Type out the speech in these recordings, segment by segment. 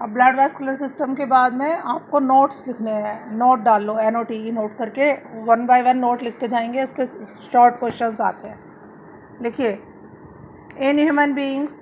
अब blood vascular system के बाद में आपको नोट्स लिखने हैं, नोट डाल लो, NOTE नोट करके 1 बाय 1 नोट लिखते जाएंगे, इस पर शॉर्ट क्वेश्चंस आते हैं। लिखिए, in human beings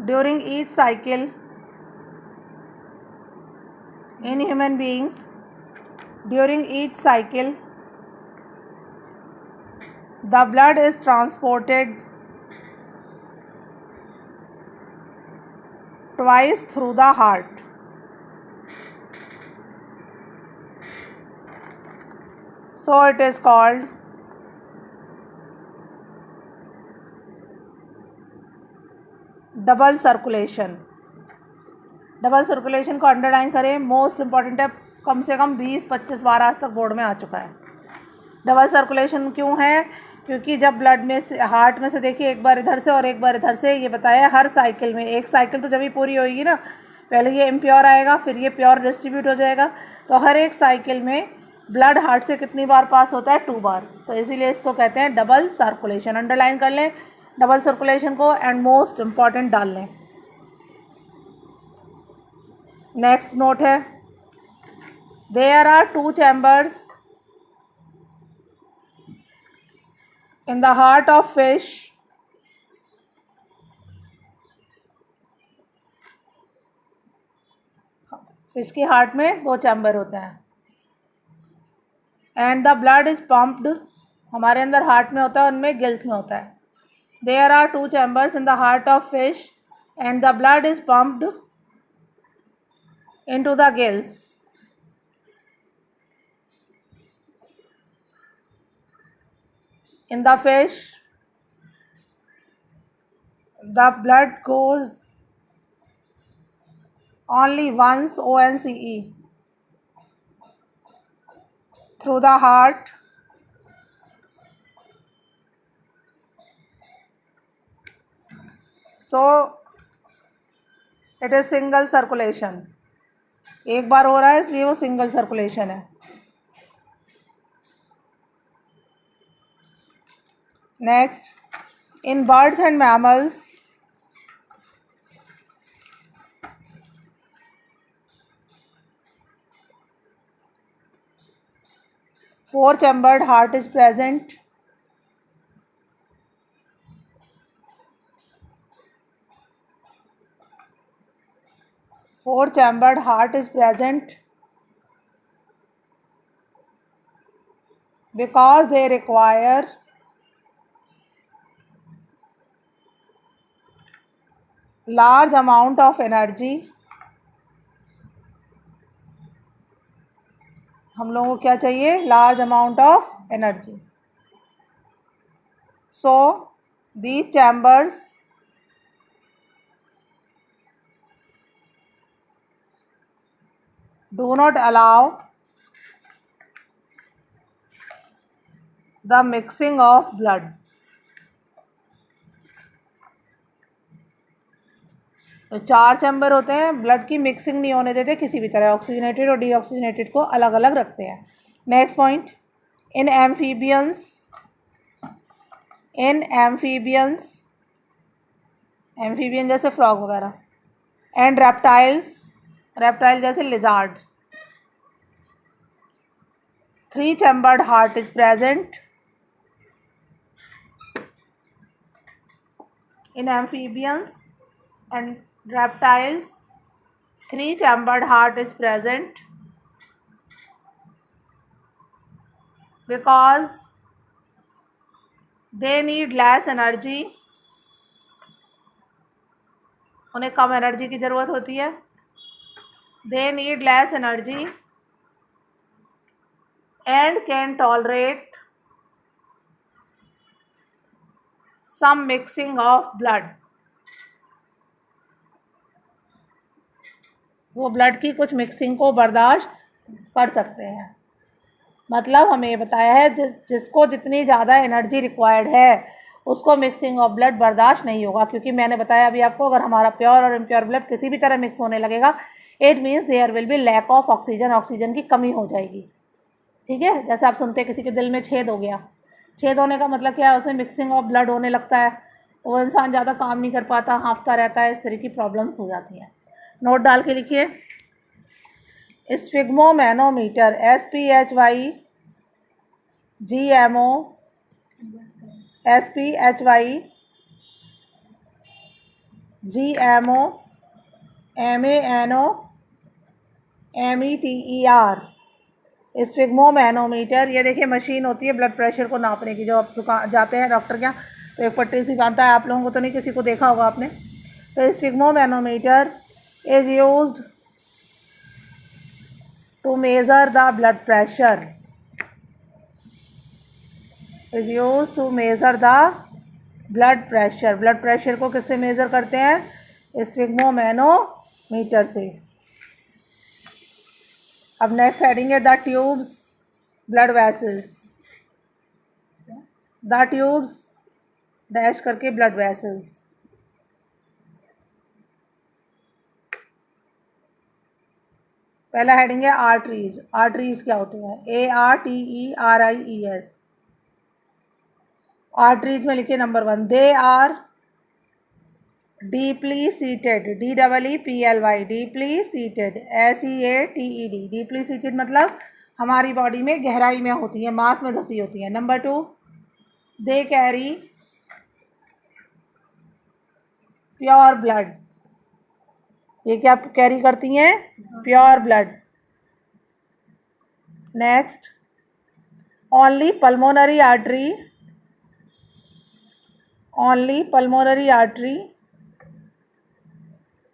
during each cycle, in human beings during each cycle the blood is transported twice through the heart. So it is called double circulation. Double circulation को underline करें, most important है, कम से कम 20-25 बार आज तक board में आ चुका है। Double circulation क्यों है? क्योंकि जब ब्लड में से, हार्ट में से देखिए, एक बार इधर से और एक बार इधर से, ये बताया हर साइकिल में, एक साइकिल तो जब ही पूरी होगी ना, पहले ये इम्प्योर आएगा, फिर ये प्योर डिस्ट्रीब्यूट हो जाएगा, तो हर एक साइकिल में ब्लड हार्ट से कितनी बार पास होता है? 2 बार। तो इसीलिए इसको कहते हैं डबल सर्कुलेशन। अंडरलाइन कर लें डबल सर्कुलेशन को, एंड मोस्ट इम्पॉर्टेंट डाल लें। नेक्स्ट नोट है, there are 2 chambers in the heart of fish fish के हार्ट में 2 चैम्बर होते हैं, and the blood is pumped, हमारे अंदर हार्ट में होता है, उनमें गिल्स में होता है। There are 2 chambers in the heart of fish and the blood is pumped into the gills. In the fish, the blood goes only once, ONCE, through the heart, so it is single circulation. एक बार हो रहा है इसलिए वो single circulation है। Next, in birds and mammals four chambered heart is present. Four chambered heart is present because they require large amount of energy। हम लोगों को क्या चाहिए? Large amount of energy. So these chambers do not allow the mixing of blood। तो 4 chamber होते हैं, blood की mixing नहीं होने देते किसी भी तरह, ऑक्सीजनेटेड और डीऑक्सीजनेटेड को अलग अलग रखते हैं। Next point, in amphibians amphibian जैसे फ्रॉग वगैरह, एंड रेप्टाइल जैसे lizard, 3 chambered heart is present. In amphibians and reptiles, 3 chambered heart is present because they need less energy। उन्हें कम एनर्जी की ज़रूरत होती है। they need less energy and can tolerate some mixing of blood। वो blood की कुछ mixing को बर्दाश्त कर सकते हैं। मतलब हमें ये बताया है जिसको जितनी ज़्यादा एनर्जी रिक्वायर्ड है उसको मिक्सिंग ऑफ ब्लड बर्दाश्त नहीं होगा, क्योंकि मैंने बताया अभी आपको, अगर हमारा प्योर और इम्प्योर ब्लड किसी भी तरह मिक्स होने लगेगा, it means there will be lack of oxygen, oxygen की कमी हो जाएगी। ठीक है, जैसे आप सुनते हैं किसी के दिल में छेद हो गया, छेद होने का मतलब क्या है? उसमें मिक्सिंग ऑफ ब्लड होने लगता है, वो इंसान ज़्यादा काम नहीं कर पाता, हाँफता रहता है, इस तरह की प्रॉब्लम्स हो जाती हैं। नोट डाल के लिखिए। स्फिग्मोमैनोमीटर SPHYGMO SPHYGMO स्फिग्मोमैनोमीटर, ये देखिए मशीन होती है ब्लड प्रेशर को नापने की। जो आप दुकान जाते हैं डॉक्टर के यहाँ तो एक पट्टी सी बांधता है, आप लोगों को तो नहीं, किसी को देखा होगा आपने। तो sphygmomanometer is used to measure the blood pressure, is used to measure the blood pressure. Blood pressure को किससे मेजर करते हैं? स्फिग्मोमैनोमीटर से। अब नेक्स्ट हेडिंग है the tubes blood vessels. The tubes dash करके ब्लड वेसल्स। पहला हेडिंग है आर्टरीज। आर्टरीज क्या होते हैं? ARTERIES। आर्टरीज में लिखिए number 1, they are deeply seated, DEEPLY, deeply seated, SEATED। Deeply seated मतलब हमारी बॉडी में गहराई में होती है, मांस में धसी होती है। Number 2, they carry pure blood. ये क्या कैरी करती हैं? Pure blood. Next, only pulmonary artery, only pulmonary artery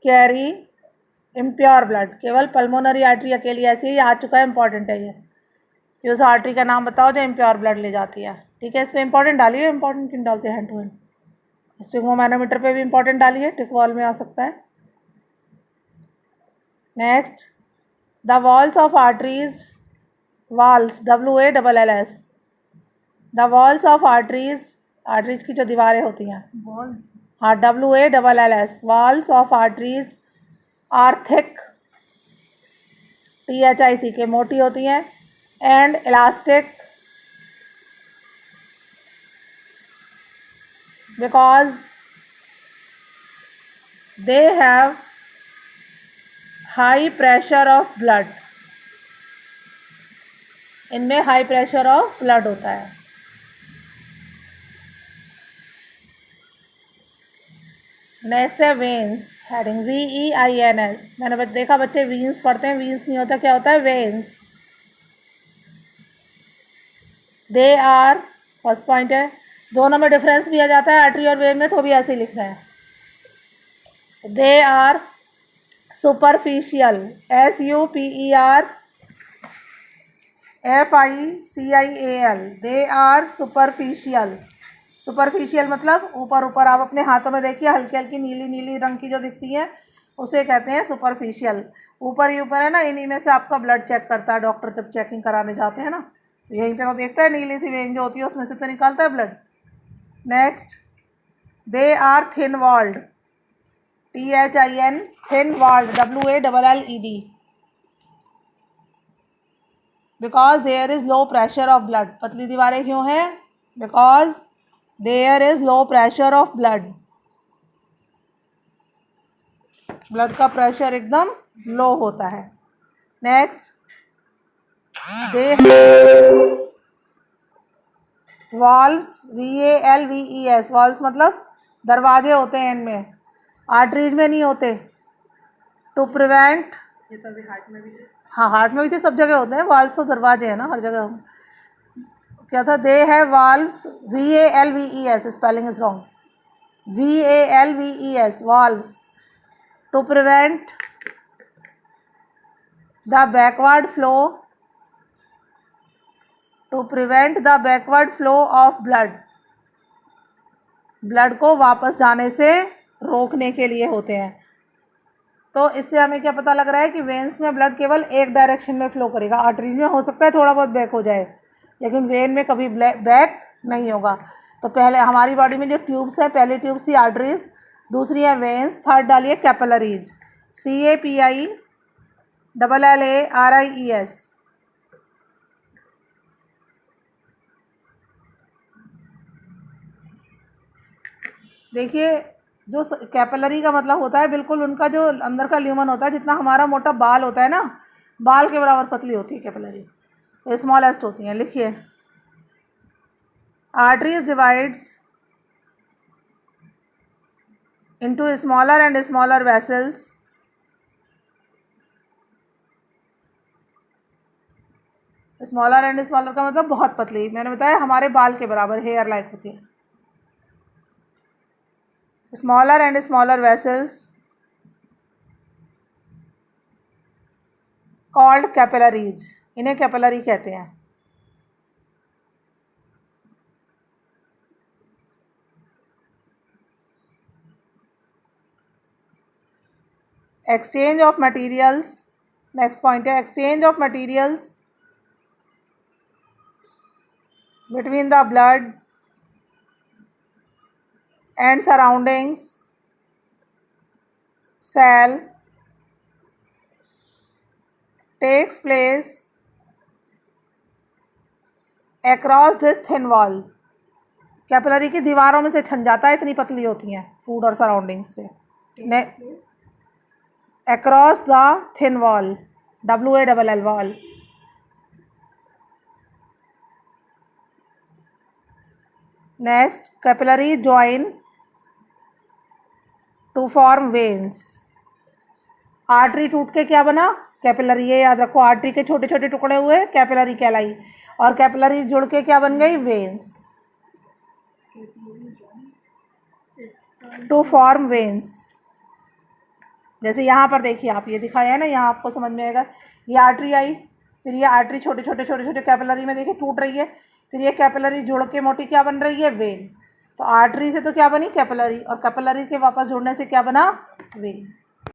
carry impure blood. केवल पल्मोनरी आर्टरी अकेली ऐसी ही आ चुका है, इंपॉर्टेंट है ये कि उस आर्टरी का नाम बताओ जो इम्प्योर ब्लड ले जाती है। ठीक है, इस पर इंपॉर्टेंट डालिए। इंपॉर्टेंट क्यों डालते हैं हैंड टू हैंड? स्फिग्मोमैनोमीटर पे भी इंपॉर्टेंट डालिए, टिक वॉल में आ सकता है। Next, the walls of arteries, walls WALLS, the walls of arteries, arteries की जो दीवारें होती हैं, हाँ WALLS, walls of arteries are thick, THICK, मोटी होती हैं, and elastic because they have high pressure of blood. इनमें हाई प्रेशर ऑफ ब्लड होता है। नेक्स्ट है वेन्स, हेडिंग VEINS। मैंने देखा बच्चे वीन्स पढ़ते हैं, वीन्स नहीं होता, क्या होता है? Veins. They are, first point है। दोनों में डिफरेंस भी आ जाता है, आर्टरी और वेन में, तो भी ऐसे ही लिखना है। They are superficial, SUPERFICIAL, they are superficial. Superficial मतलब ऊपर ऊपर। आप अपने हाथों में देखिए, हल्की हल्की नीली नीली रंग की जो दिखती है उसे कहते हैं सुपरफिशियल। ऊपर ही ऊपर है ना, इन्हीं में से आपका ब्लड चेक करता है डॉक्टर जब चेकिंग कराने जाते हैं ना, तो यहीं पे तो देखता है नीली सी वेन जो होती है उसमें से तो निकालता है blood. Next, they are thin walled, THIN, thin walled, WALLED, because there is low pressure of blood. पतली दीवारें क्यों हैं? Because there is low pressure of blood. Blood का प्रेशर एकदम लो होता है। Next, they valves, VALVES, valves मतलब दरवाजे होते हैं इनमें, आर्टरीज में नहीं होते। टू प्रिवेंट, ये तो अभी हार्ट में भी, हाँ हार्ट में भी थे, सब जगह होते हैं। वॉल्व्स तो दरवाजे हैं ना हर जगह। क्या था? दे है valves, VALVES, spelling is wrong, VALVES, valves, to prevent the backward flow, to prevent the backward flow of blood, blood को वापस जाने से रोकने के लिए होते हैं। तो इससे हमें क्या पता लग रहा है कि वेन्स में ब्लड केवल एक डायरेक्शन में फ्लो करेगा। आर्टरीज में हो सकता है थोड़ा बहुत बैक हो जाए, लेकिन वेन में कभी बैक नहीं होगा। तो पहले हमारी बॉडी में जो ट्यूब्स है, पहली ट्यूब्स थी आर्टरीज, दूसरी है वेन्स, थर्ड डालिए कैपिलरीज, CAPILLARIES। देखिए जो कैपिलरी का मतलब होता है बिल्कुल उनका जो अंदर का ल्यूमन होता है, जितना हमारा मोटा बाल होता है ना, बाल के बराबर पतली होती है कैपिलरी, तो स्मॉलेस्ट होती हैं। लिखिए, arteries divides into smaller and smaller vessels smaller and smaller का मतलब बहुत पतली, मैंने बताया हमारे बाल के बराबर, हेयर लाइक होती है। Smaller and smaller vessels called capillaries, इन्हें कैपिलरी कहते हैं। Exchange of materials, next point है exchange of materials between the blood and surroundings cell takes place across this thin wall। Capillary की दीवारों में से छन जाता है, इतनी पतली होती हैं फूड और सराउंडिंग्स से। across the thin wall, WALL wall। Next, capillary join to form veins. Artery टूट के क्या बना? कैपिलरी। ये याद रखो, आर्टरी के छोटे छोटे टुकड़े हुए कैपिलरी कहलाई, और कैपिलरी जुड़ के क्या बन गई? वेन्स। टू फॉर्म वेन्स, जैसे यहाँ पर देखिए आप, ये दिखाया है ना, यहाँ आपको समझ में आएगा। ये आर्टरी आई, फिर ये आर्टरी छोटे छोटे कैपिलरी में देखिए टूट रही है, फिर ये कैपिलरी जुड़ के मोटी क्या बन रही है? वेन। तो आर्टरी से तो क्या बनी? कैपिलरी, और कैपिलरी के वापस जुड़ने से क्या बना? वेन।